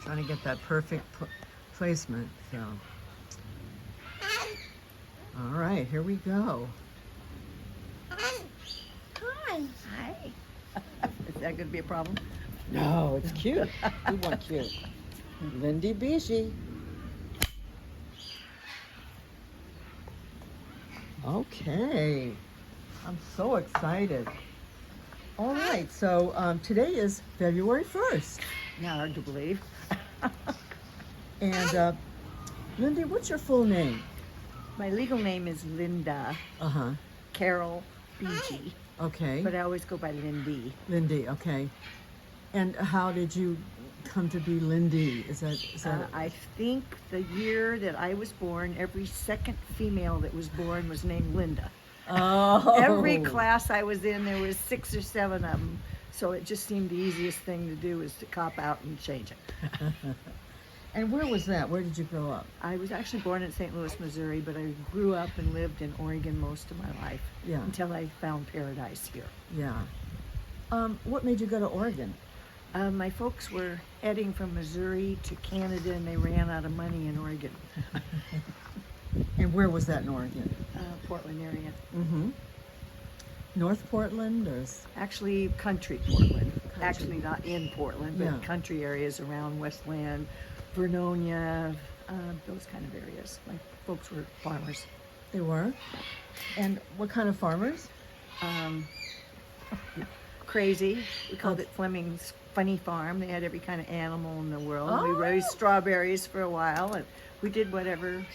trying to get that perfect placement. So, all right, here we go. Hi. Hi. Is that going to be a problem? No, it's cute. We want cute. Lindi Biggi. Okay, I'm so excited. All right, so today is February 1st. Not hard to believe. And Lindi, what's your full name? My legal name is Linda Uh-huh. Carol Biggi, Okay. but I always go by Lindi. Lindi, okay. And how did you come to be Lindi? Is that I think the year that I was born, every second female that was born was named Linda. Oh. Every class I was in, there was 6 or 7 of them. So it just seemed the easiest thing to do is to cop out and change it. And where was that? Where did you grow up? I was actually born in St. Louis, Missouri, but I grew up and lived in Oregon most of my life Yeah. until I found paradise here. Yeah. What made you go to Oregon? My folks were heading from Missouri to Canada, and they ran out of money in Oregon, And where was that in Oregon? Portland area. Mm-hmm. North Portland or? Actually, country Portland. Country. Actually, not in Portland, but Yeah. country areas around Westland, Vernonia, those kind of areas. My folks were farmers. They were? And what kind of farmers? Crazy. We called it Fleming's Funny Farm. They had every kind of animal in the world. We Oh. raised strawberries for a while, and we did whatever.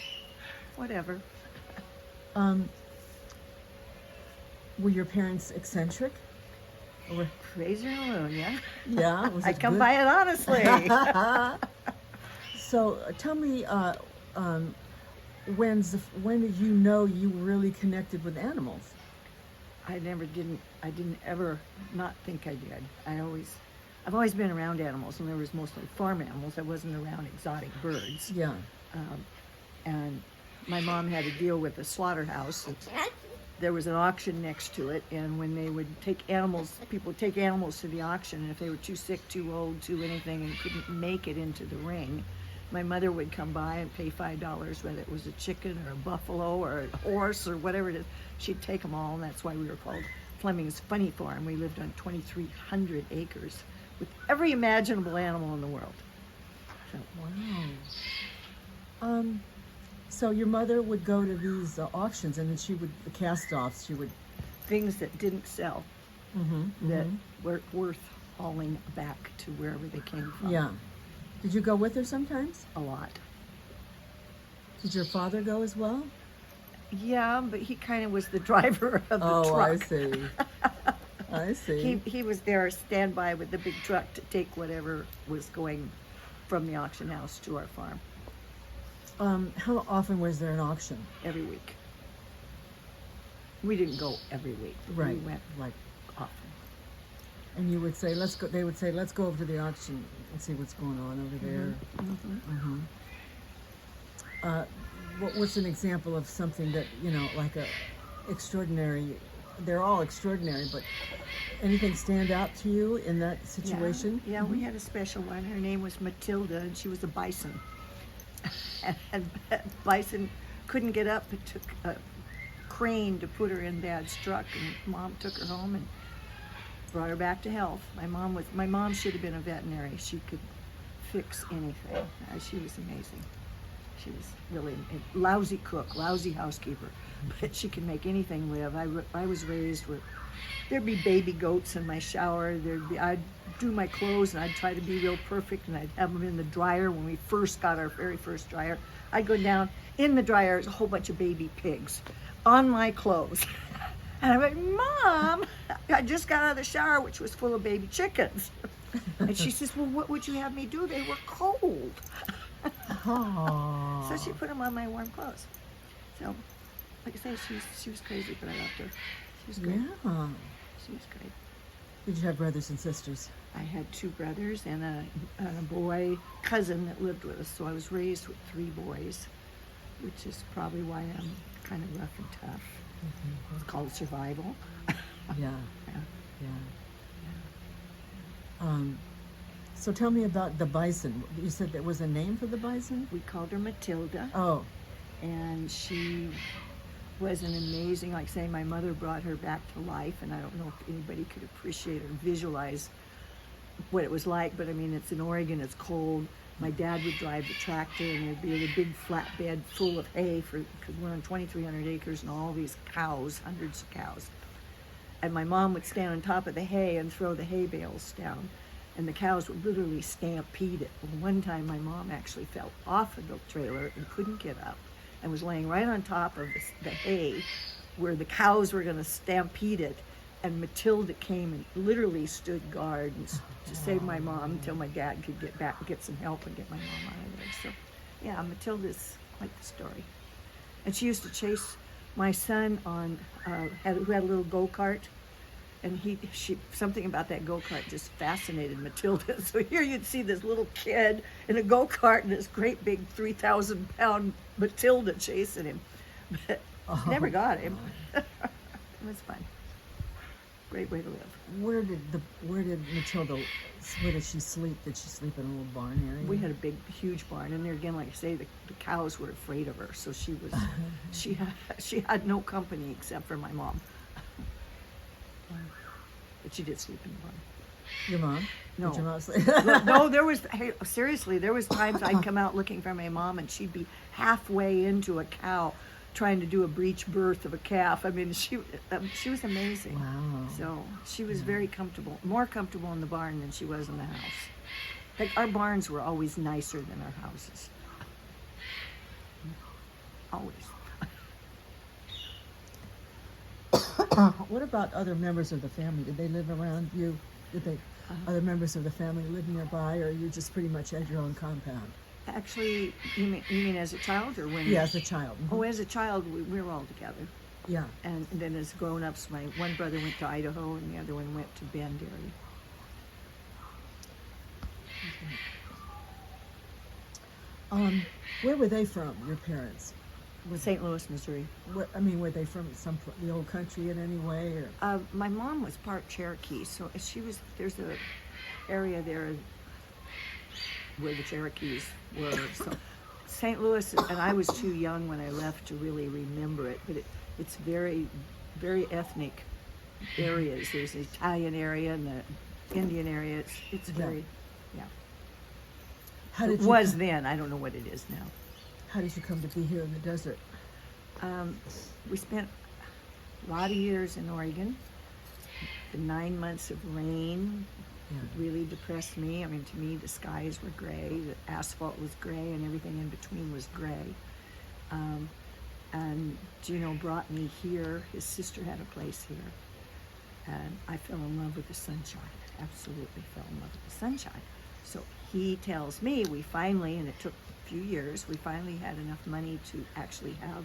Were your parents eccentric? Or, Crazy alone, yeah. yeah? Was I it come good? by it honestly. So tell me, when did you know you really connected with animals? I didn't ever not think I did. I've always been around animals, and there was mostly farm animals. I wasn't around exotic birds. Yeah. And my mom had to deal with a slaughterhouse. There was an auction next to it, and when they would take animals, people would take animals to the auction, and if they were too sick, too old, too anything, and couldn't make it into the ring, my mother would come by and pay $5, whether it was a chicken or a buffalo or a horse or whatever it is. She'd take them all, and that's why we were called Fleming's Funny Farm. We lived on 2,300 acres with every imaginable animal in the world. So, Wow. So your mother would go to these auctions, and then the cast-offs, things that didn't sell, Mm-hmm, that were worth hauling back to wherever they came from. Yeah. Did you go with her sometimes? A lot. Did your father go as well? Yeah, but he kind of was the driver of the Oh, truck. I see. I see. He was there standby with the big truck to take whatever was going from the auction house to our farm How often was there an auction? every week. We didn't go every week. Right. We went Like, often. and you would say, let's go. They would say, let's go over to the auction and see what's going on over there. What's an example of something that, like a extraordinary? They're all extraordinary, but anything stand out to you in that situation? Yeah, we had a special one. Her name was Matilda, and she was a bison. And bison couldn't get up. It took a crane to put her in Dad's truck, and Mom took her home and brought her back to health. My mom should have been a veterinary. She could fix anything. She was amazing. She was really a lousy cook, lousy housekeeper, but she could make anything live. I was raised with, there'd be baby goats in my shower. I'd do my clothes, and I'd try to be real perfect, and I'd have them in the dryer. When we first got our very first dryer, I'd go down in the dryer, there's a whole bunch of baby pigs on my clothes. And I'm like, Mom, I just got out of the shower, which was full of baby chickens. And she says, well, what would you have me do? They were cold. Oh. So she put them on my warm clothes. So, like I say, she was crazy, but I loved her. She was great. Yeah. She was great. Did you have brothers and sisters? I had 2 brothers and a boy cousin that lived with us. So I was raised with 3 boys, which is probably why I'm kind of rough and tough. It's called survival. Yeah. Yeah. Yeah. So tell me about the bison. You said there was a name for the bison? We called her Matilda, Oh, and she was an amazing, like saying my mother brought her back to life, and I don't know if anybody could appreciate or visualize what it was like, but I mean, it's in Oregon, it's cold. My dad would drive the tractor, and there'd be a big flatbed full of hay because we're on 2,300 acres and all these cows, hundreds of cows. And my mom would stand on top of the hay and throw the hay bales down, and the cows would literally stampede it. And one time my mom actually fell off of the trailer and couldn't get up and was laying right on top of the hay where the cows were going to stampede it. And Matilda came and literally stood guard to save my mom until my dad could get back and get some help and get my mom out of there. So, yeah, Matilda's quite the story. And she used to chase my son on, who had a little go-kart. And something about that go-kart just fascinated Matilda. So here you'd see this little kid in a go-kart and this great big 3,000-pound Matilda chasing him. But never got him. It was fun. Great way to live. where did she sleep? Did she sleep in a little barn area? We had a big, huge barn, and there again, like I say, the cows were afraid of her, so she had no company except for my mom. But she did sleep in the barn. Your mom? No. Did your mom sleep? No, seriously, there was times I'd come out looking for my mom, and she'd be halfway into a cow trying to do a breech birth of a calf. I mean, she was amazing. Wow. So she was very comfortable, more comfortable in the barn than she was in the house. Like, our barns were always nicer than our houses. Always. What about other members of the family? Did they live around you? Other members of the family live nearby, or you just pretty much had your own compound? Actually, you mean as a child or when? Yeah, as a child. Mhm. Oh, as a child, we were all together. Yeah. And then as grown-ups, my one brother went to Idaho and the other one went to Bend area. Where were they from, your parents? St. Louis, Missouri. Were they from the old country in any way? Or? My mom was part Cherokee, so there's a area there where the Cherokees were. So St. Louis, and I was too young when I left to really remember it, but it's very, very ethnic areas. There's the Italian area and the Indian area. It's very, yeah. It was then. I don't know what it is now. How did you come to be here in the desert? We spent a lot of years in Oregon. The 9 months of rain really depressed me. I mean, to me, the skies were gray, the asphalt was gray, and everything in between was gray. And Gino brought me here. His sister had a place here. And I fell in love with the sunshine. Absolutely fell in love with the sunshine. So he tells me we finally, and it took a few years, we finally had enough money to actually have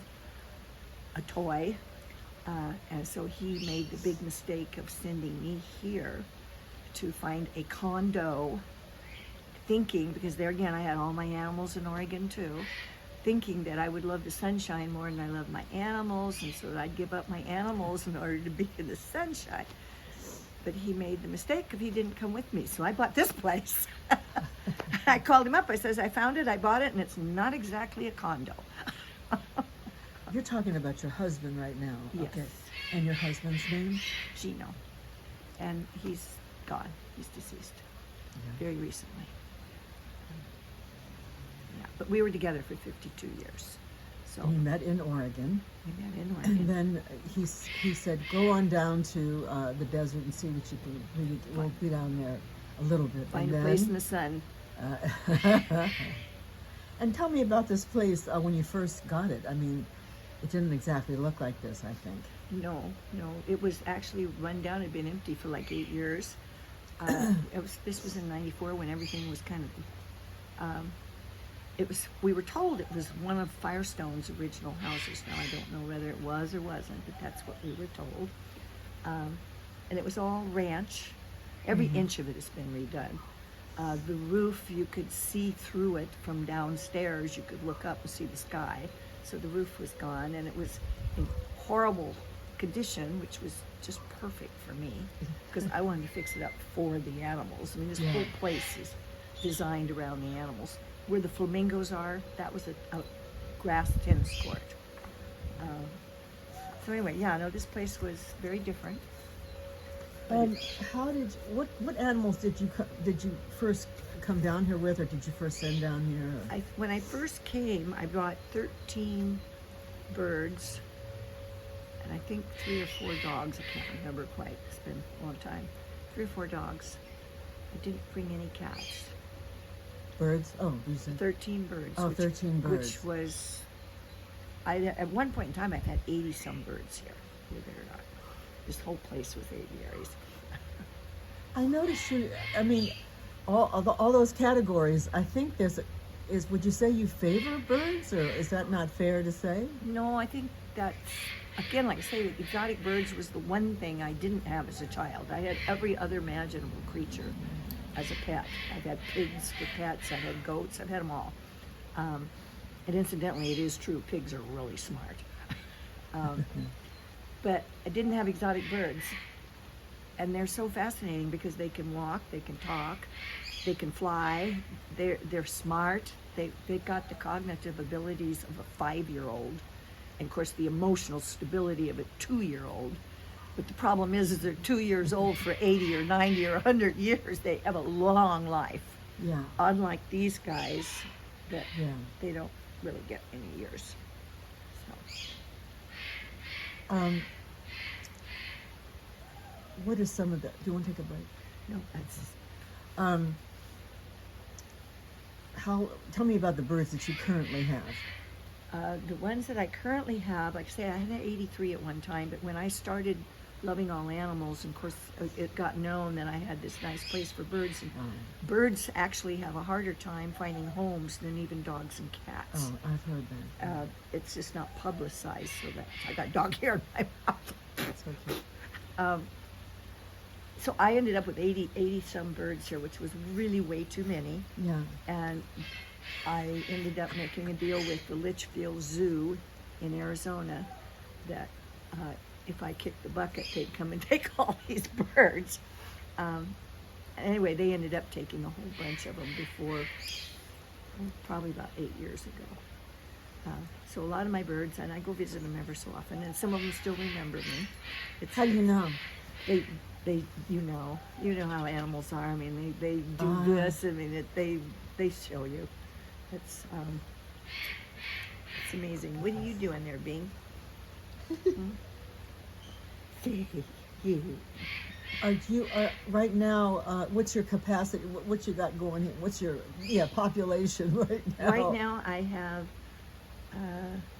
a toy. And so he made the big mistake of sending me here to find a condo, thinking, because there again I had all my animals in Oregon too, thinking that I would love the sunshine more than I love my animals, and so I'd give up my animals in order to be in the sunshine. But he made the mistake of he didn't come with me, so I bought this place. I called him up, I says, I found it, I bought it, and it's not exactly a condo. You're talking about your husband right now. Yes. Okay. And your husband's name? Gino. And he's gone. He's deceased. Yeah. Very recently. Yeah, but we were together for 52 years. So You met in Oregon. we met in And Oregon. then he said, go on down to the desert and see what you can. We'll be down there a little bit. Find and a place in the sun. And tell me about this place when you first got it. I mean, it didn't exactly look like this, I think. No. It was actually run down. It had been empty for like 8 years. This was in '94 when everything was kind of. We were told it was one of Firestone's original houses. Now I don't know whether it was or wasn't, but that's what we were told. And it was all ranch. Every inch of it has been redone. The roof, you could see through it from downstairs. You could look up and see the sky. So the roof was gone, and it was in horrible condition, which was just perfect for me because I wanted to fix it up for the animals. I mean, this Yeah. whole place is designed around the animals. Where the flamingos are, that was a grass tennis court. So anyway, yeah, no, this place was very different. But What animals did you first come down here with, or did you first send down here? When I first came, I brought 13 birds, and I think 3 or 4 dogs. I can't remember quite. It's been a long time. 3 or 4 dogs. I didn't bring any cats. Birds? Oh, you said 13 birds. Oh, 13 birds. Which was, at one point in time, I had 80 some birds here, believe it or not. This whole place was aviaries. I noticed you. I mean, all those categories. I think would you say you favor birds, or is that not fair to say? No, I think that's, again, like I say, exotic birds was the one thing I didn't have as a child. I had every other imaginable creature as a pet. I've had pigs for pets, I've had goats, I've had them all. And incidentally, it is true, pigs are really smart. But I didn't have exotic birds. And they're so fascinating because they can walk, they can talk, they can fly, they're smart, they've got the cognitive abilities of a 5-year-old, and of course the emotional stability of a 2-year-old. But the problem is they're 2 years old for 80 or 90 or 100 years. They have a long life. Yeah. Unlike these guys, that Yeah. they don't really get any years. So. What are some of the? Do you want to take a break? No, that's. Tell me about the birds that you currently have. The ones that I currently have, like I say, I had 83 at one time, but when I started loving all animals, and of course it got known that I had this nice place for birds, and birds actually have a harder time finding homes than even dogs and cats. Oh, I've heard that. It's just not publicized, so that I got dog hair in my mouth. That's okay. So I ended up with 80 some birds here, which was really way too many. Yeah. And I ended up making a deal with the Litchfield Zoo in Arizona that if I kicked the bucket, they'd come and take all these birds. Anyway, they ended up taking a whole bunch of them before, probably about 8 years ago. So a lot of my birds, and I go visit them ever so often, and some of them still remember me. How do you know? You know how animals are. I mean, they do this. I mean, they show you. It's amazing. What are you doing there, Bing? Are you right now? What's your capacity? What you got going here? What's your population right now? Right now, I have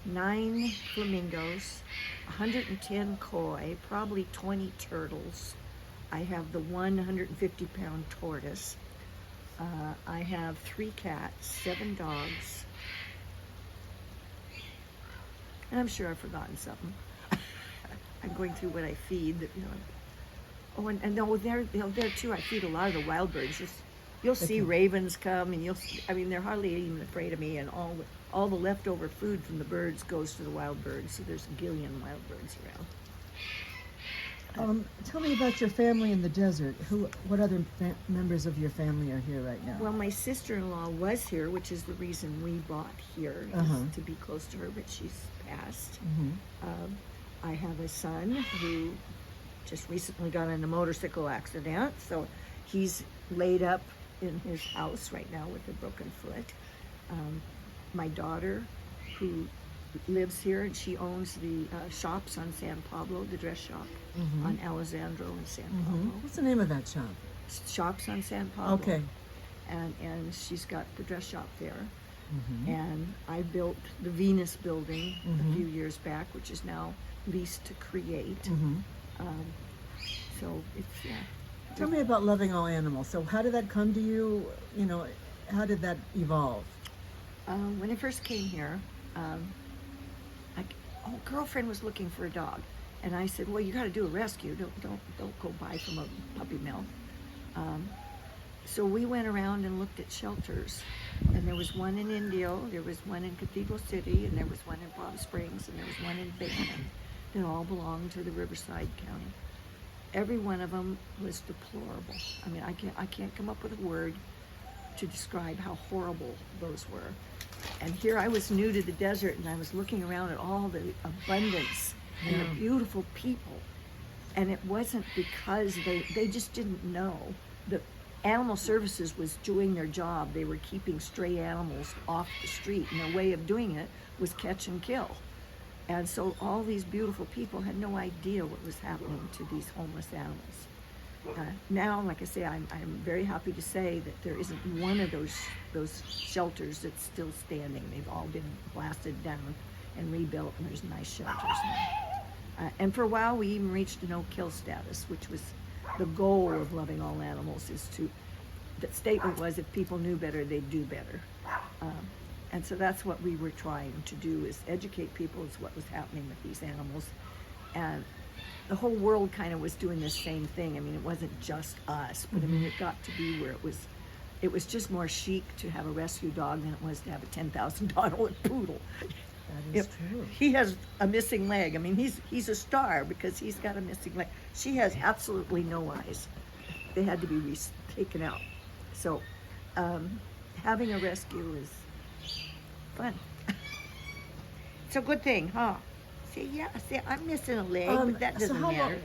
9 flamingos, 110 koi, probably 20 turtles. I have the 150-pound tortoise. I have 3 cats, 7 dogs, and I'm sure I've forgotten something. I'm going through what I feed. Oh, and no, there too. I feed a lot of the wild birds. You'll see ravens come, and they're hardly even afraid of me. And all the leftover food from the birds goes to the wild birds. So there's a gillion wild birds around. Tell me about your family in the desert. What other members of your family are here right now? Well, my sister-in-law was here, which is the reason we bought here, is to be close to her, but she's passed. Mm-hmm. I have a son who just recently got in a motorcycle accident, so he's laid up in his house right now with a broken foot. My daughter, who lives here, and she owns the shops on San Pablo, the dress shop on Alessandro and San Pablo. What's the name of that shop? Shops on San Pablo. Okay. And she's got the dress shop there. And I built the Venus building a few years back, which is now leased to Create. So it's, Tell me about loving all animals. So how did that come to you? How did that evolve? When I first came here, a girlfriend was looking for a dog, and I said, "Well, you got to do a rescue. Don't go buy from a puppy mill." So we went around and looked at shelters, and there was one in Indio, there was one in Cathedral City, and there was one in Palm Springs, and there was one in Bateman. that all belonged to the Riverside County. Every one of them was deplorable. I mean, I can't come up with a word to describe how horrible those were. And here I was new to the desert, and I was looking around at all the abundance and the beautiful people. And it wasn't because they just didn't know. The Animal Services was doing their job. They were keeping stray animals off the street, and their way of doing it was catch and kill. And so all these beautiful people had no idea what was happening to these homeless animals. Now, like I say, I'm very happy to say that there isn't one of those shelters that's still standing. They've all been blasted down and rebuilt, and there's nice shelters now. And for a while, we even reached a no-kill status, which was the goal of Loving All Animals. The statement was, if people knew better, they'd do better. And so that's what we were trying to do, is educate people as what was happening with these animals. And the whole world kind of was doing the same thing. I mean, it wasn't just us, but I mean, it got to be where it was just more chic to have a rescue dog than it was to have a $10,000 poodle. That is true. He has a missing leg. I mean, he's a star because he's got a missing leg. She has absolutely no eyes. They had to be taken out. So having a rescue is fun. It's a good thing, huh? See, I'm missing a leg, but that doesn't matter.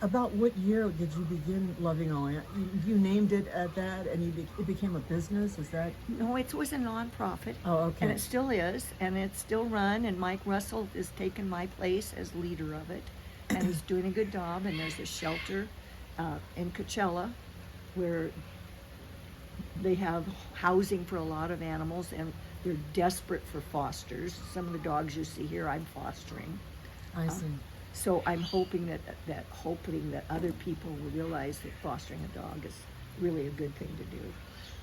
About what year did you begin Loving All Animals? You named it at that, and it became a business. Is that? No, it was a nonprofit. Oh, okay. And it still is, and it's still run. And Mike Russell has taken my place as leader of it, and he's doing a good job. And there's a shelter in Coachella where they have housing for a lot of animals, and they're desperate for fosters. Some of the dogs you see here, I'm fostering. I see. So I'm hoping that other people will realize that fostering a dog is really a good thing to do.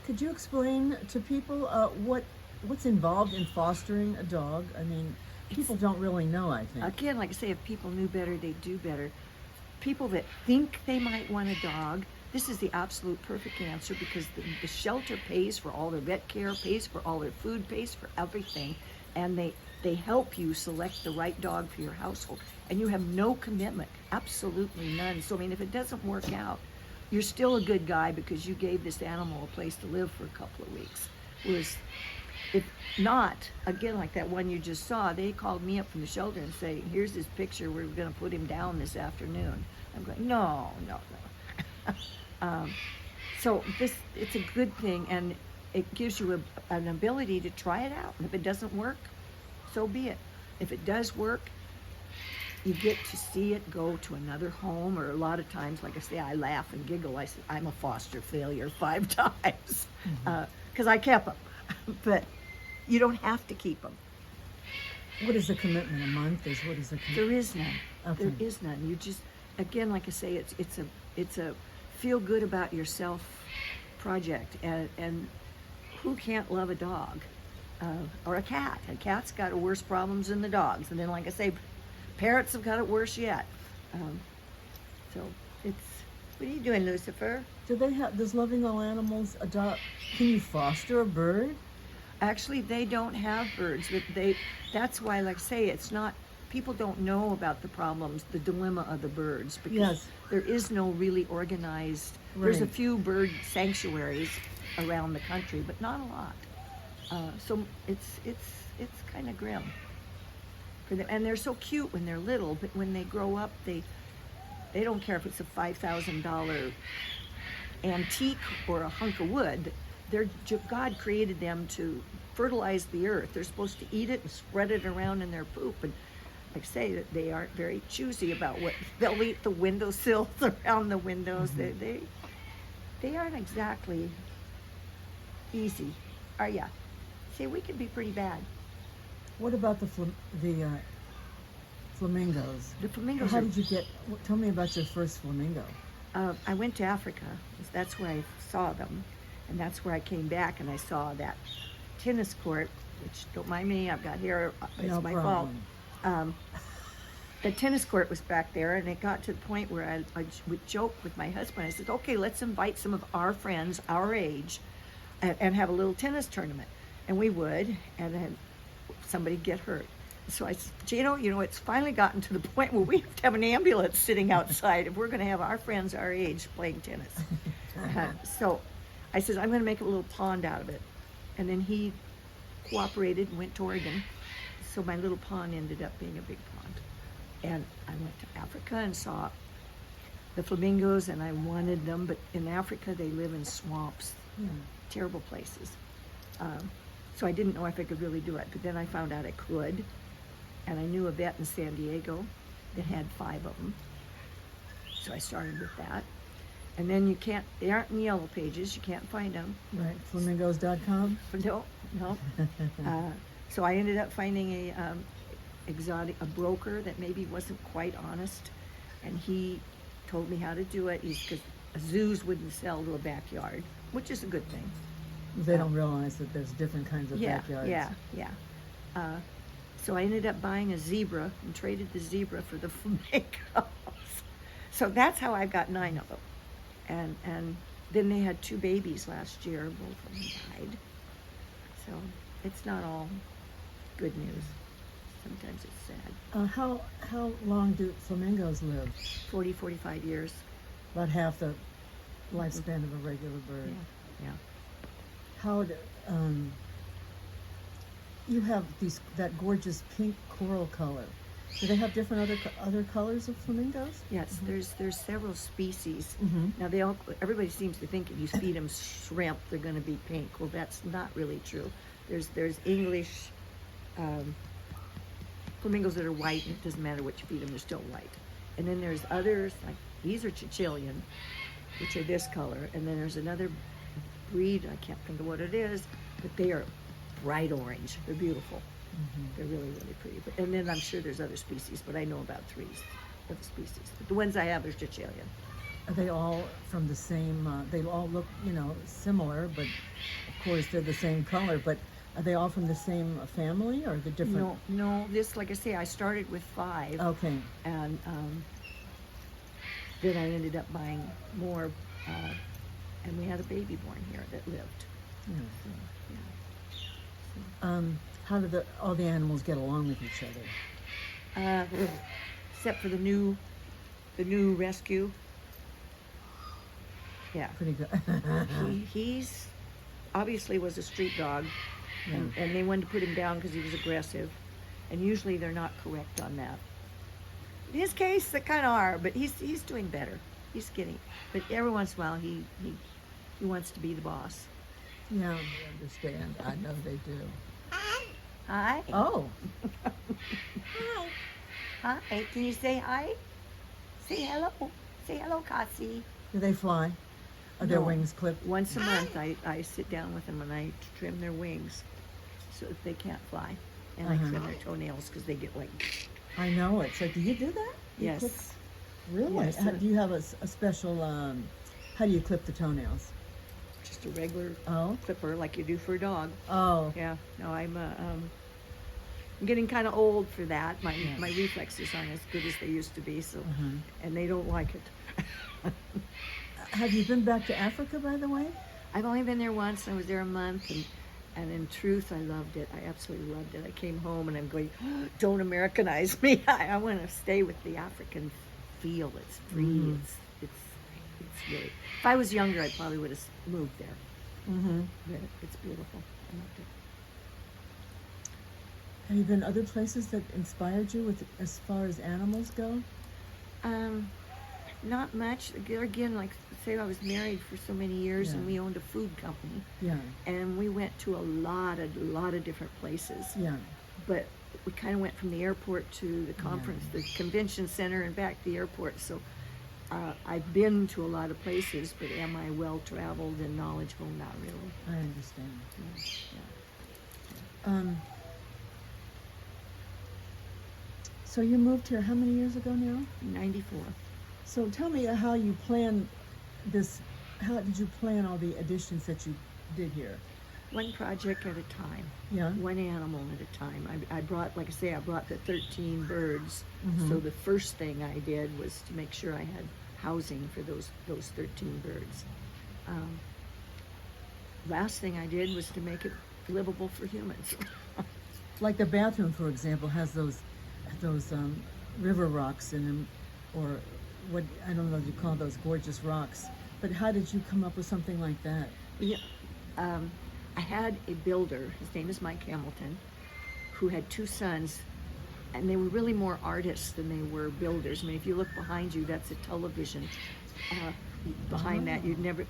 Could you explain to people what's involved in fostering a dog? I mean, people don't really know, I think. Again, like I say, if people knew better, they'd do better. People that think they might want a dog, this is the absolute perfect answer, because the shelter pays for all their vet care, pays for all their food, pays for everything, and they help you select the right dog for your household. And you have no commitment, absolutely none. So, I mean, if it doesn't work out, you're still a good guy because you gave this animal a place to live for a couple of weeks. Whereas, if not, again, like that one you just saw, they called me up from the shelter and say, here's this picture, we're gonna put him down this afternoon. I'm going, no. So it's a good thing, and it gives you an ability to try it out. And if it doesn't work, so be it. If it does work, you get to see it go to another home, or a lot of times, like I say, I laugh and giggle. I say, I'm a foster failure 5 times because I kept them. But you don't have to keep them. What is the commitment? A month? What is the commitment? There is none. Okay. There is none. You just, again, like I say, it's a feel good about yourself project. And who can't love a dog or a cat? A cat's got worse problems than the dogs. And then, like I say, parrots have got it worse yet. So it's, what are you doing, Lucifer? Does Loving All Animals adopt? Can you foster a bird? Actually, they don't have birds. That's why, like I say, it's not, people don't know about the problems, the dilemma of the birds, because Yes. there is no really organized, there's a Right. few bird sanctuaries around the country, but not a lot. So it's kind of grim for them. And they're so cute when they're little, but when they grow up, they don't care if it's a $5,000 antique or a hunk of wood. God created them to fertilize the earth. They're supposed to eat it and spread it around in their poop. And like I say, that they aren't very choosy about what they'll eat. The windowsills around the windows. Mm-hmm. They aren't exactly easy, are ya? See, we can be pretty bad. What about the flamingos? The flamingos. How did you get? Tell me about your first flamingo. I went to Africa. That's where I saw them, and that's where I came back and I saw that tennis court. Which, don't mind me, I've got hair. It's No my problem. fault. The tennis court was back there, and it got to the point where I would joke with my husband. I said, okay, let's invite some of our friends our age and have a little tennis tournament. And we would, and then somebody get hurt. So I said, Gino, it's finally gotten to the point where we have to have an ambulance sitting outside if we're going to have our friends our age playing tennis. So I said, I'm going to make a little pond out of it. And then he cooperated and went to Oregon. So my little pond ended up being a big pond. And I went to Africa and saw the flamingos, and I wanted them, but in Africa they live in swamps, terrible places. So I didn't know if I could really do it, but then I found out I could, and I knew a vet in San Diego that had 5 of them. So I started with that. And then they aren't in the yellow pages, you can't find them. Right, flamingos.com? No. So I ended up finding a broker that maybe wasn't quite honest, and he told me how to do it. Because zoos wouldn't sell to a backyard, which is a good thing. They don't realize that there's different kinds of backyards. Yeah. So I ended up buying a zebra and traded the zebra for the flamingos. So that's how I got 9 of them. And then they had 2 babies last year, both of them died. So it's not all good news. Sometimes it's sad. How long do flamingos live? 40, 45 years. About half the lifespan of a regular bird. Yeah. How do, you have that gorgeous pink coral color. Do they have different other colors of flamingos? Yes, there's several species. Mm-hmm. Now everybody seems to think if you feed them shrimp, they're going to be pink. Well, that's not really true. There's English flamingos that are white, and it doesn't matter what you feed them, they're still white. And then there's others, like these are Chichilian, which are this color. And then there's another breed, I can't think of what it is, but they are bright orange. They're beautiful. Mm-hmm. They're really, really pretty. And then I'm sure there's other species, but I know about 3 of the species. But the ones I have are Chichilian. Are they all from the same, they all look, similar, but of course they're the same color, but are they all from the same family, or are they different? No, this, like I say, I started with 5. Okay. And then I ended up buying more, and we had a baby born here that lived. Yeah. So, yeah. How do all the animals get along with each other? Except for the new rescue. Yeah. Pretty good. He's obviously was a street dog, and they wanted to put him down because he was aggressive, and usually they're not correct on that. In his case, they kind of are, but he's doing better. He's getting, but every once in a while he wants to be the boss. Yeah, I understand. I know they do. Hi. Oh. Hi. Hi. Can you say hi? Say hello. Say hello, Cassie. Do they fly? Are their No. wings clipped? Once a month, I sit down with them and I trim their wings so that they can't fly. And I trim their toenails because they get like... I know it. So do you do that? You Yes. clip- Really? Yes. Do you have a special, how do you clip the toenails? Just a regular Oh? clipper like you do for a dog. Oh. Yeah. No, I'm getting kind of old for that. My reflexes aren't as good as they used to be, so and they don't like it. Have you been back to Africa, by the way? I've only been there once. I was there a month, and in truth, I loved it. I absolutely loved it. I came home and I'm going, don't Americanize me. I want to stay with the African feel. It's free. It's really. If I was younger, I probably would have moved there. Mm-hmm. But it's beautiful. I loved it. Have you been other places that inspired you as far as animals go? Not much. Again, like say I was married for so many years, and we owned a food company, Yeah. and we went to a lot of different places. Yeah. But we kind of went from the airport to the conference, the convention center, and back to the airport. So I've been to a lot of places, but am I well traveled and knowledgeable? Not really. I understand. Yeah. So you moved here how many years ago now? 94. So tell me how you planned this. How did you plan all the additions that you did here? One project at a time. Yeah. One animal at a time. I brought, like I say, I brought the 13 birds. Mhm. So the first thing I did was to make sure I had housing for those 13 birds. Last thing I did was to make it livable for humans. like the bathroom, for example, has those river rocks in them, or what I don't know if you call those gorgeous rocks. But how did you come up with something like that? Yeah, I had a builder. His name is Mike Hamilton, who had two sons, and they were really more artists than they were builders. I mean, if you look behind you, that's a television. Behind that, you'd never,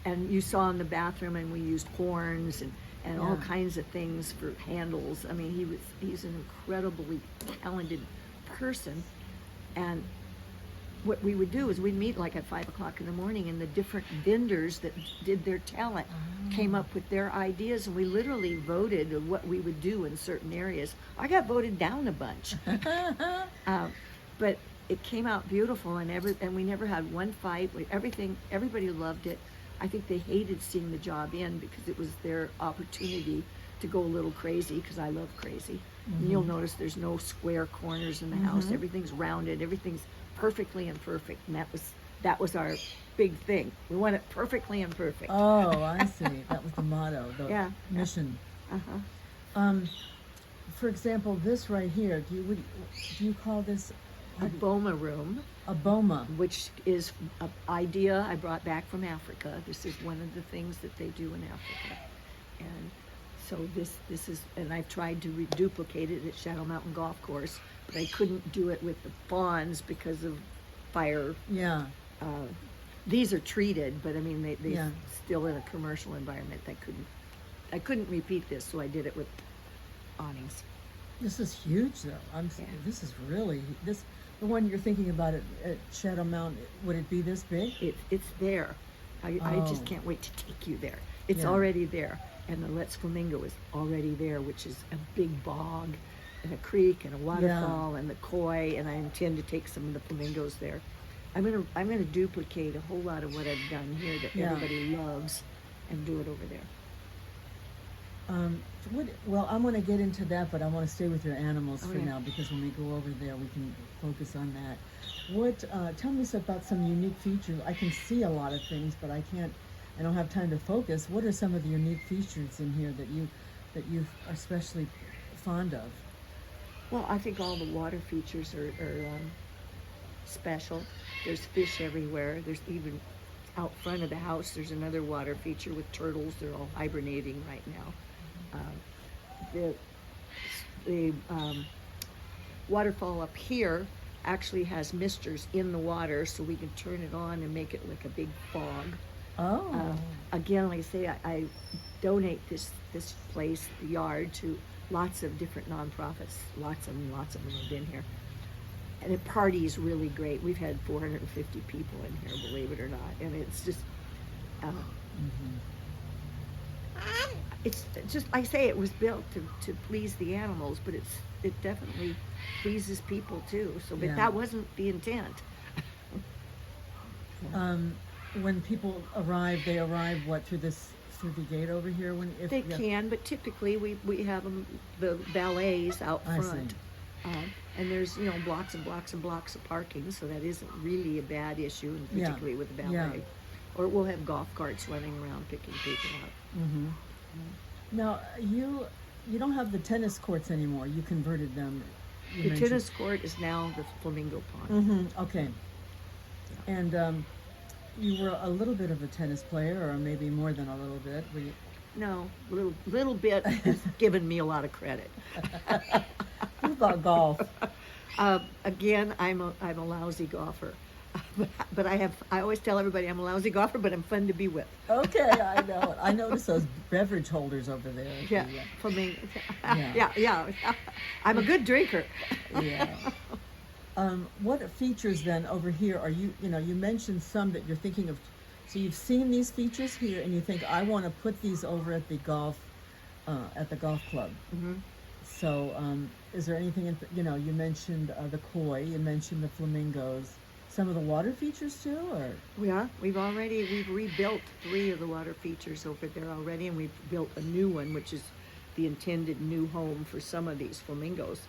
and you saw in the bathroom, and we used horns and all Yeah. kinds of things for handles. I mean, he's an incredibly talented person, and what we would do is we'd meet like at 5 o'clock in the morning, and the different vendors that did their talent came up with their ideas, and we literally voted of what we would do in certain areas. I got voted down a bunch, but it came out beautiful, and we never had one fight. Everybody loved it. I think they hated seeing the job end because it was their opportunity to go a little crazy, because I love crazy. And you'll notice there's no square corners in the house. Everything's rounded. Everything's perfectly imperfect, and that was our big thing. We want it perfectly imperfect. Oh, I see. That was the motto, the Yeah. mission. Uh-huh. For example, this right here, do you call this A boma room, a boma? which is an idea I brought back from Africa. This is one of the things that they do in Africa, and so this is, and I've tried to duplicate it at Shadow Mountain Golf Course, but I couldn't do it with the fawns because of fire. Yeah. These are treated, but I mean they Yeah. still in a commercial environment. I couldn't repeat this, so I did it with awnings. This is huge, though. Yeah. This is really the one you're thinking about at Shadow Mountain. Would it be this big? It's there. I just Oh. can't wait to take you there. It's Yeah. already there. And the Let's Flamingo is already there, which is a big bog and a creek and a waterfall and the koi, and I intend to take some of the flamingos there. I'm gonna duplicate a whole lot of what I've done here that Yeah. everybody loves and do it over there. Well, I'm going to get into that, but I want to stay with your animals for Okay. now, because when we go over there, we can focus on that. Tell me about some unique features. I can see a lot of things, but I don't have time to focus. What are some of the unique features in here that you are especially fond of? Well, I think all the water features are special. There's fish everywhere. There's even out front of the house, there's another water feature with turtles. They're all hibernating right now. The waterfall up here actually has misters in the water, so we can turn it on and make it like a big fog. Oh. Again, like I say, I donate this place, the yard, to lots of different nonprofits. Lots of them have been here. And the party's really great. We've had 450 people in here, believe it or not. And it's just, it's just, I say it was built to please the animals, but it definitely pleases people too. So, but Yeah. that wasn't the intent. When people arrive, they arrive through the gate over here? They can, but typically we have them, the valets out I see. front. And there's, blocks and blocks and blocks of parking, so that isn't really a bad issue, and Yeah. particularly with the valet. Yeah. Or we'll have golf carts running around picking people up. Mm-hmm. Now, you don't have the tennis courts anymore. You converted them. You The mentioned. tennis court is now the flamingo pond. Mm-hmm. Okay. And you were a little bit of a tennis player, or maybe more than a little bit. Were you? No, little bit has given me a lot of credit. What about golf? Again, I'm a lousy golfer. But I always tell everybody I'm a lousy golfer, but I'm fun to be with. Okay, I know. I noticed those beverage holders over there. Yeah, flamingo. Yeah. Yeah. I'm a good drinker. Yeah. What features then over here are you mentioned some that you're thinking of. So you've seen these features here, and you think, I want to put these over at the golf club. Mm-hmm. So is there anything you mentioned the koi, you mentioned the flamingos, some of the water features too, or? Yeah, we've rebuilt 3 of the water features over there already, and we've built a new one, which is the intended new home for some of these flamingos.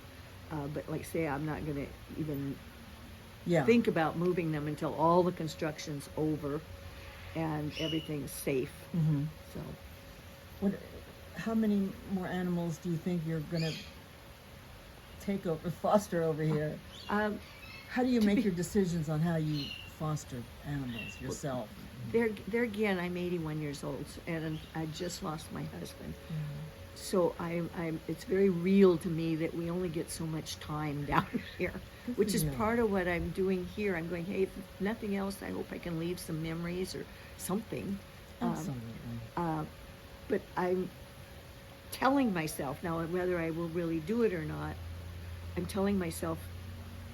But like I say, I'm not going to even think about moving them until all the construction's over and everything's safe. Mm-hmm. So How many more animals do you think you're going to foster over here. Um, How do you To make be- your decisions on how you foster animals yourself? there again, I'm 81 years old, and I just lost my husband. So it's very real to me that we only get so much time down here, Good which for is you. part of what I'm doing here. I'm going, hey, if nothing else, I hope I can leave some memories or something. Absolutely. But I'm telling myself now, whether I will really do it or not, I'm telling myself,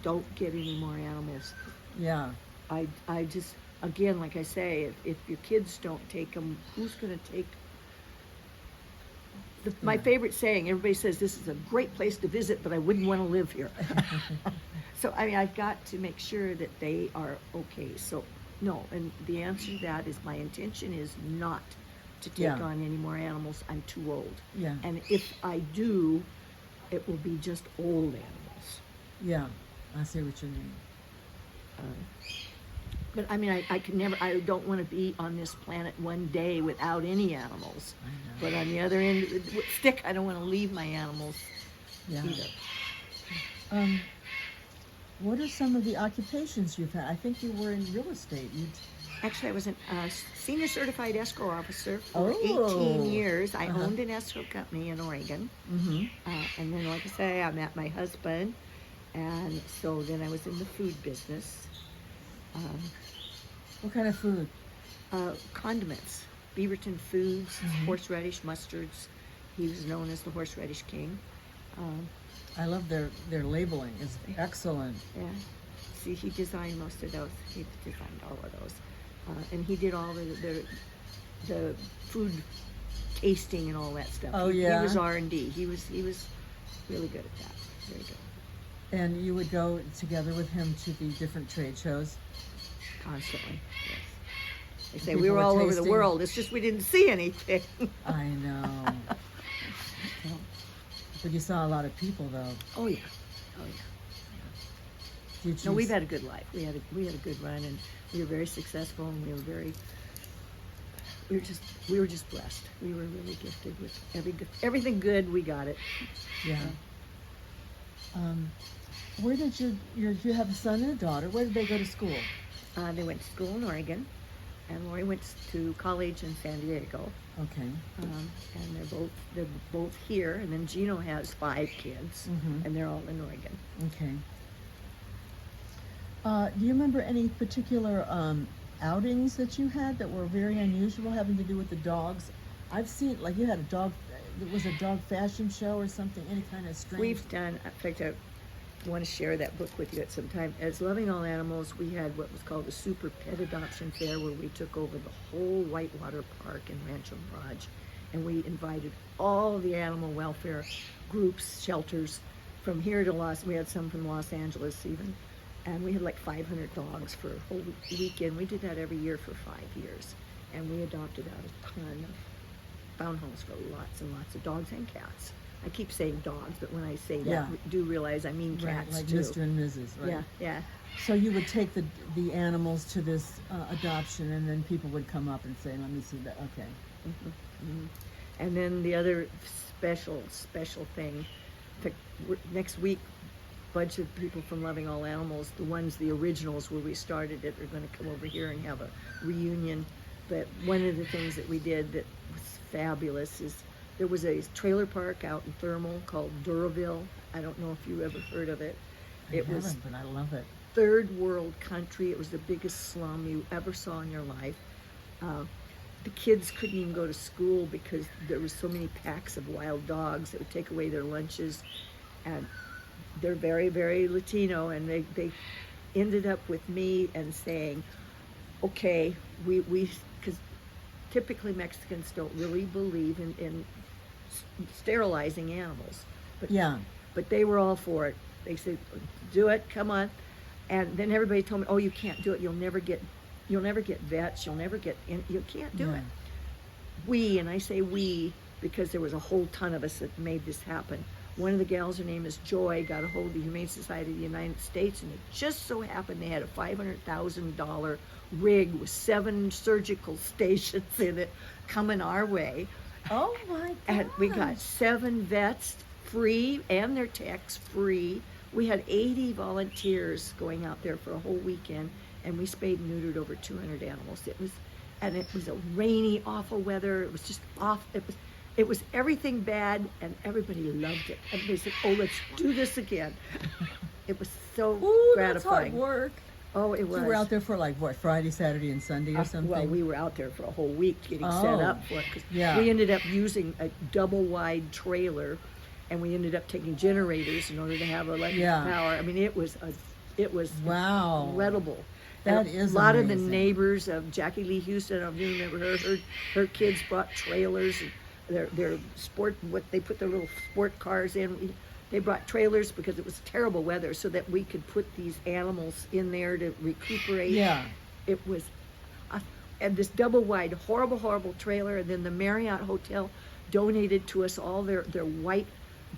don't get any more animals. Yeah. I just, again, like I say, if your kids don't take them, who's going to take? My Yeah. favorite saying, everybody says this is a great place to visit, but I wouldn't want to live here. So, I mean, I've got to make sure that they are okay. So, no, and the answer to that is my intention is not to take Yeah. on any more animals. I'm too old. Yeah. And if I do, it will be just old animals. Yeah. I see what you mean. But I mean, I could never, I don't want to be on this planet one day without any animals. I know. But on the other end of the stick, I don't want to leave my animals Yeah. either. What are some of the occupations you've had? I think you were in real estate. Actually, I was a senior certified escrow officer for Oh. 18 years. I Uh-huh. owned an escrow company in Oregon. Mm-hmm. And then, like I say, I met my husband. And so then I was in the food business. What kind of food? Condiments, Beaverton Foods, Mhm. horseradish mustards. He was known as the horseradish king. I love their labeling. It's excellent. Yeah. See, he designed most of those. He designed all of those. And he did all the food tasting and all that stuff. Oh, He yeah? was R&D. He was really good at that. Very good. And you would go together with him to the different trade shows. Constantly. Yes. They say People we were were all over the tasting. world. It's just we didn't see anything. I know. But you saw a lot of people, though. Oh yeah. Oh yeah. Did you No, we've had a good life. We had a good run, and we were very successful, and we were just blessed. We were really gifted with everything good. We got it. Yeah. Where did you have a son and a daughter? Where did they go to school? They went to school in Oregon, and Lori went to college in San Diego. Okay. And they're both here. And then Gino has 5 kids, Mhm. and they're all in Oregon. Okay. Do you remember any particular outings that you had that were very unusual, having to do with the dogs? I've seen, like, you had a dog. It was a dog fashion show or something. Any kind of strange. We've done, in fact, I want to share that book with you at some time. As Loving All Animals, we had what was called a super pet adoption fair, where we took over the whole Whitewater Park and Rancho Mirage, and we invited all the animal welfare groups, shelters from here to we had some from Los Angeles even, and we had like 500 dogs for a whole weekend. We did that every year for 5 years, and we adopted out a ton of found homes for lots and lots of dogs and cats. I keep saying dogs, but when I say that, Yeah. do realize I mean Right, cats like too. Mr. and Mrs. Right? Yeah, yeah. So you would take the animals to this adoption, and then people would come up and say, "Let me see that." Okay. And then the other special thing, in fact, next week, a bunch of people from Loving All Animals, the originals where we started it, are going to come over here and have a reunion. But one of the things that we did that was fabulous is there was a trailer park out in Thermal called Duraville. I don't know if you ever heard of it. It I was haven't, but I love it. third world country. It was the biggest slum you ever saw in your life. The kids couldn't even go to school because there was so many packs of wild dogs that would take away their lunches. And they're very, very Latino, and they ended up with me and saying, okay, we because typically Mexicans don't really believe in sterilizing animals. But Yeah. but they were all for it. They said, do it, come on. And then everybody told me, oh, you can't do it. You'll never get vets. You can't do Yeah. it. We, and I say we because there was a whole ton of us that made this happen. One of the gals, her name is Joy, got a hold of the Humane Society of the United States, and it just so happened they had a $500,000 rig with 7 surgical stations in it coming our way. Oh my God. And we got 7 vets, free, and their techs free. We had 80 volunteers going out there for a whole weekend, and we spayed and neutered over 200 animals. It was a rainy, awful weather. It was just off. It was everything bad, and everybody loved it. Everybody said, "Oh, let's do this again." It was so Ooh, gratifying. that's hard work. Oh, it was. You were out there for like what, Friday, Saturday, and Sunday or something? Well, we were out there for a whole week getting set up for it. 'Cause yeah. we ended up using a double wide trailer, and we ended up taking generators in order to have electric power. I mean, it was wow. incredible. That and is a lot of amazing. the neighbors of Jackie Lee Houston. I don't know if you remember her. Her kids brought trailers. And their sport, what they put their little sport cars in. They brought trailers because it was terrible weather, so that we could put these animals in there to recuperate. Yeah. It was, and this double wide, horrible, horrible trailer. And then the Marriott Hotel donated to us all their white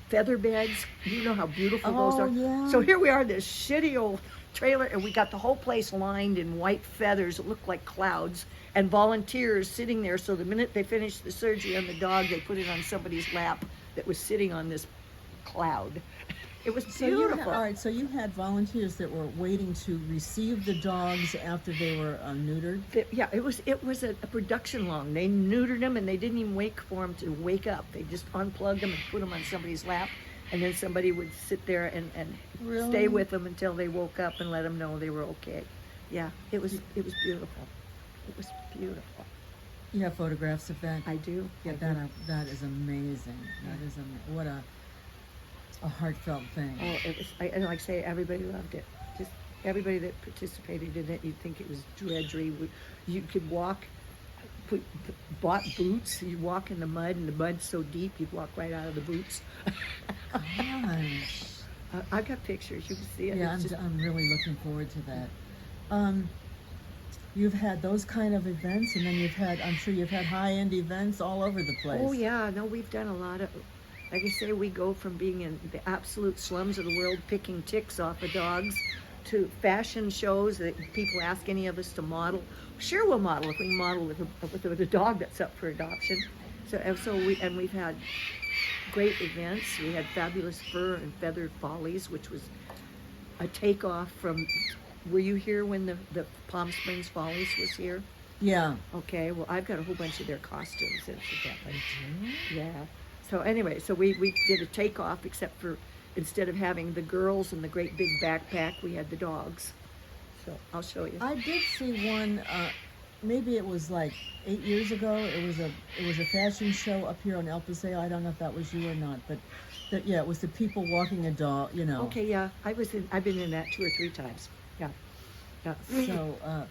feather beds. You know how beautiful those are. Yeah. So here we are, this shitty old trailer, and we got the whole place lined in white feathers that looked like clouds, and volunteers sitting there. So the minute they finished the surgery on the dog, they put it on somebody's lap that was sitting on this cloud. It was beautiful. All right, so you had volunteers that were waiting to receive the dogs after they were neutered? Yeah, it was a production line. They neutered them, and they didn't even wait for them to wake up. They just unplugged them and put them on somebody's lap, and then somebody would sit there and Really? stay with them until they woke up and let them know they were okay. Yeah, it was beautiful. It was beautiful. You have photographs of that? I do. Yeah, I do. that is amazing. That is what a heartfelt thing. Oh, it was. And like I say, everybody loved it. Just everybody that participated in it. You'd think it was drudgery. You could walk. Bought boots. You'd walk in the mud, and the mud's so deep, you'd walk right out of the boots. Gosh. I've got pictures. You can see it. Yeah, It's just- I'm really looking forward to that. You've had those kind of events, and then I'm sure you've had high-end events all over the place. Oh yeah, no, we've done a lot of. Like I say, we go from being in the absolute slums of the world, picking ticks off of dogs, to fashion shows that people ask any of us to model. Sure, we'll model if we can model with a dog that's up for adoption. We've had great events. We had Fabulous Fur and Feathered Follies, which was a takeoff from. Were you here when the Palm Springs Follies was here? Yeah. Okay, well, I've got a whole bunch of their costumes, incidentally. Yeah. So anyway, so we did a takeoff, except for instead of having the girls and the great big backpack, we had the dogs. So I'll show you. I did see one. Maybe it was like 8 years ago. It was a fashion show up here on El Paseo. I don't know if that was you or not, but it was the people walking a dog. You know. Okay, yeah, I've been in that 2 or 3 times. Yeah. Yeah. So,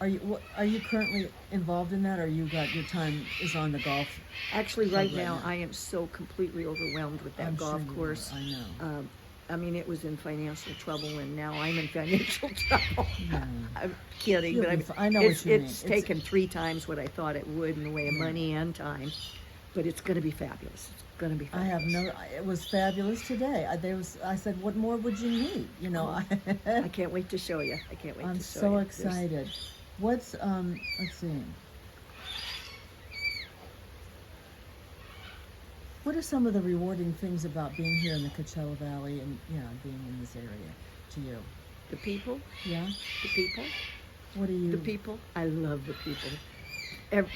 are you currently involved in that, or your time is on the golf? Actually, right now, I am so completely overwhelmed with that I'm golf sure you course. are. I know. I mean, it was in financial trouble, and now I'm in financial trouble. Yeah. I'm kidding, You'll but be I know what you mean. it's taken 3 times what I thought it would in the way of money and time, but it's going to be fabulous. It's going to be fabulous. It was fabulous today. I said, what more would you need? You know, I can't wait to show you. I can't wait I'm to show so you. excited. What's let's see. What are some of the rewarding things about being here in the Coachella Valley and being in this area to you? The people, Yeah. the people, What do you? the people. I love the people.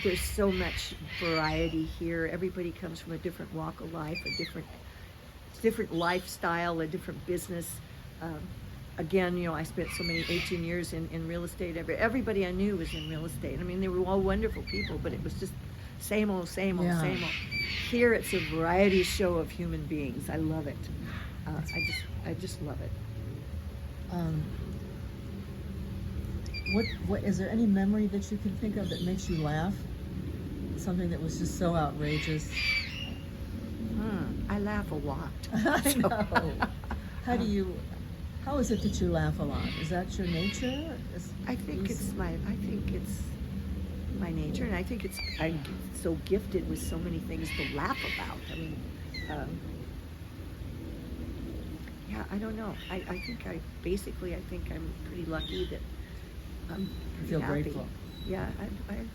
There's so much variety here. Everybody comes from a different walk of life, a different lifestyle, a different business. Again, I spent so many 18 years in real estate. Everybody I knew was in real estate. I mean, they were all wonderful people, but it was just same old, same old, Yeah. same old. Here, it's a variety show of human beings. I love it. I just love it. What is there any memory that you can think of that makes you laugh? Something that was just so outrageous. I laugh a lot. I know. How is it that you laugh a lot? Is that your nature? I think it's my nature, and I think I'm so gifted with so many things to laugh about. I mean, I don't know. I think I'm pretty lucky that I'm You feel happy. grateful. Yeah, I'm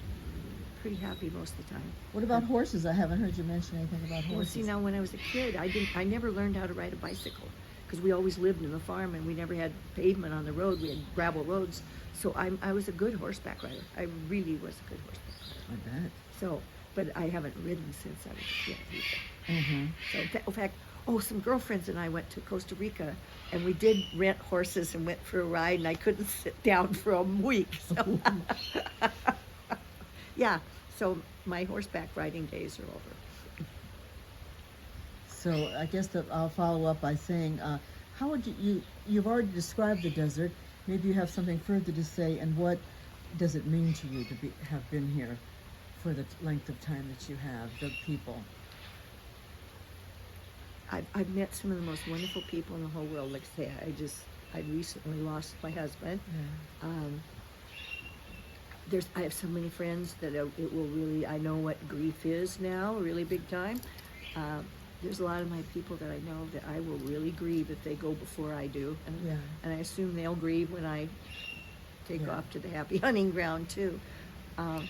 pretty happy most of the time. What about horses? I haven't heard you mention anything about Well, horses. see, now when I was a kid, I never learned how to ride a bicycle because we always lived in the farm and we never had pavement on the road. We had gravel roads. So I was a good horseback rider. I really was a good horseback rider. I bet. So, but I haven't ridden since I was a kid either. Mm-hmm. So, in fact, some girlfriends and I went to Costa Rica and we did rent horses and went for a ride and I couldn't sit down for a week. So, yeah, so my horseback riding days are over. So I guess that I'll follow up by saying, how would you've already described the desert. Maybe you have something further to say, and what does it mean to you to have been here for the length of time that you have, the people? I've met some of the most wonderful people in the whole world. Like I say, I recently lost my husband. Yeah. I have so many friends that it will really, I know what grief is now, really big time. There's a lot of my people that I know that I will really grieve if they go before I do. And, Yeah. and I assume they'll grieve when I take Yeah. off to the happy hunting ground too. Sounds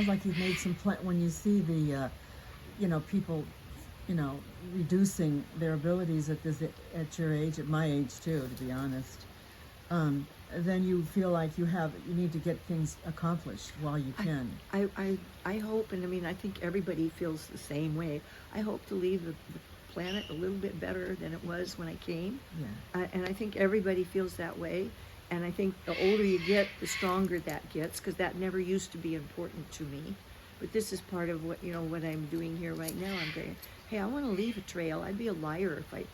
like you've made some plan. When you see the, people, reducing their abilities at at your age, at my age too, to be honest, then you feel like you need to get things accomplished while you can. I hope, and I mean, I think everybody feels the same way. I hope to leave the planet a little bit better than it was when I came. Yeah. And I think everybody feels that way. And I think the older you get, the stronger that gets, because that never used to be important to me. But this is part of what I'm doing here right now. I'm going, hey, I want to leave a trail. I'd be a liar if I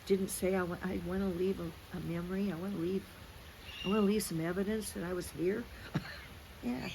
didn't say I want to leave a memory. I want to leave some evidence that I was here. Yeah.